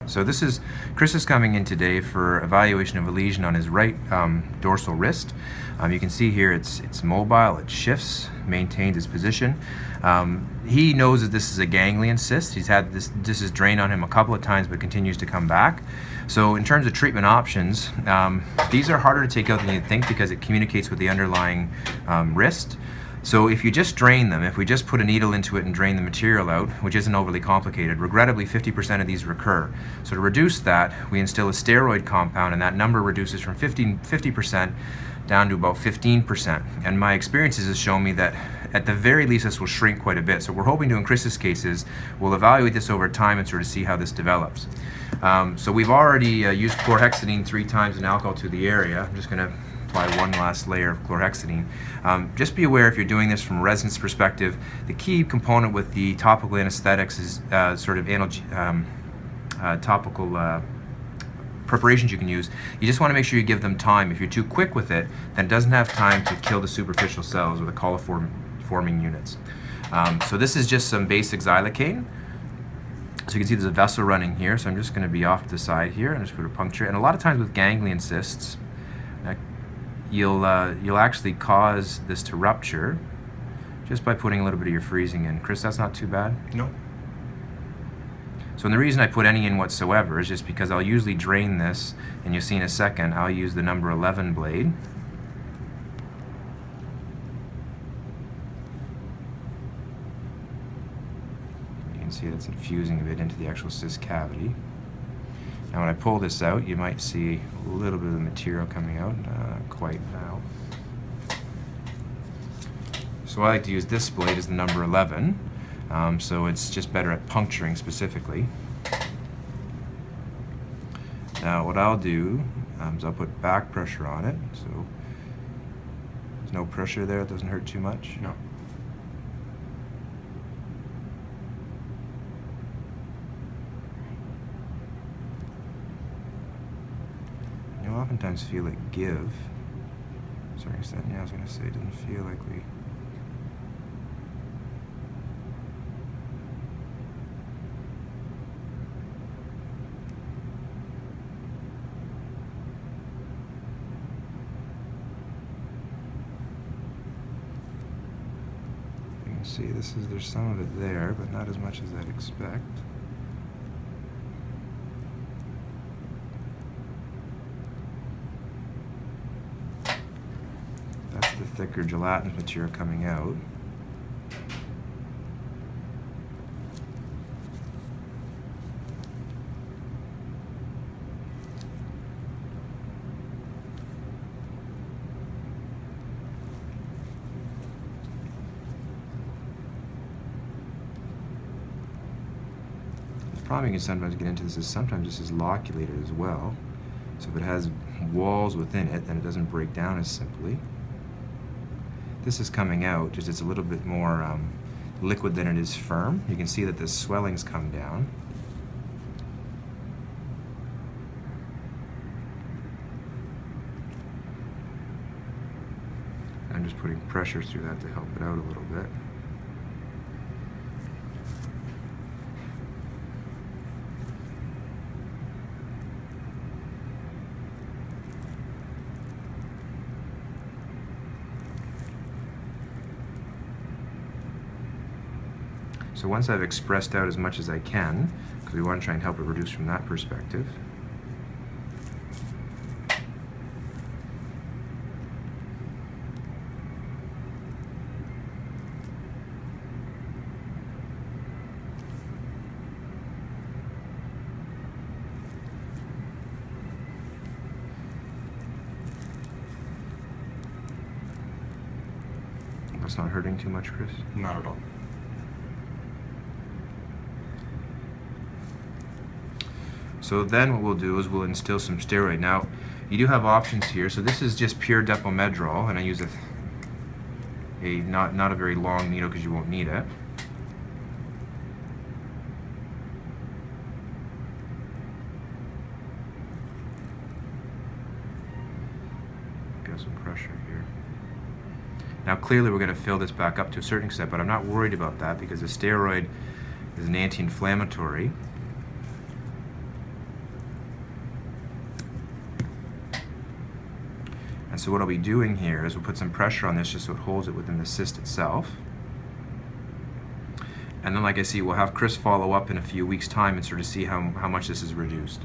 So this is Chris is coming in today for evaluation of a lesion on his right dorsal wrist. You can see here it's mobile, it shifts, maintains its position. He knows that this is a ganglion cyst. He's had this is drained on him a couple of times but continues to come back. So in terms of treatment options, these are harder to take out than you'd think because it communicates with the underlying wrist. So if you just drain them, if we just put a needle into it and drain the material out, which isn't overly complicated, regrettably 50% of these recur. So to reduce that, we instill a steroid compound and that number reduces from 50% down to about 15%. And my experiences has shown me that at the very least this will shrink quite a bit. So we're hoping to, in Chris's cases, we'll evaluate this over time and sort of see how this develops. So we've already used chlorhexidine 3 times in alcohol to the area. I'm just going to apply one last layer of chlorhexidine. Just be aware if you're doing this from a resident's perspective, the key component with the topical anesthetics is sort of topical preparations you can use. You just want to make sure you give them time. If you're too quick with it, then it doesn't have time to kill the superficial cells or the coliforming units. So this is just some basic xylocaine. So you can see there's a vessel running here, so I'm just going to be off to the side here and just put a puncture. And a lot of times with ganglion cysts, you'll actually cause this to rupture just by putting a little bit of your freezing in. Chris, that's not too bad? No. So the reason I put any in whatsoever is just because I'll usually drain this, and you'll see in a second, I'll use the number 11 blade. You can see it's infusing a bit into the actual cyst cavity. Now when I pull this out, you might see a little bit of the material coming out, not quite now. So I like to use this blade as the number 11, so it's just better at puncturing specifically. Now what I'll do is I'll put back pressure on it, so there's no pressure there, it doesn't hurt too much. No. You'll oftentimes feel it give. Sorry, yeah, I was going to say it doesn't feel like we... You can see there's some of it there, but not as much as I'd expect. The thicker gelatinous material coming out. The problem you can sometimes get into this is sometimes this is loculated as well. So if it has walls within it, then it doesn't break down as simply. This is coming out, just it's a little bit more liquid than it is firm. You can see that the swelling's come down. I'm just putting pressure through that to help it out a little bit. So once I've expressed out as much as I can, because we want to try and help it reduce from that perspective, that's not hurting too much, Chris? Not at all. So then what we'll do is we'll instill some steroid. Now, you do have options here. So this is just pure Depo-Medrol, and I use not a very long needle because you won't need it. Got some pressure here. Now clearly we're going to fill this back up to a certain extent, but I'm not worried about that because the steroid is an anti-inflammatory. And so what I'll be doing here is we'll put some pressure on this just so it holds it within the cyst itself. And then, like I see, we'll have Chris follow up in a few weeks' time and sort of see how much this is reduced.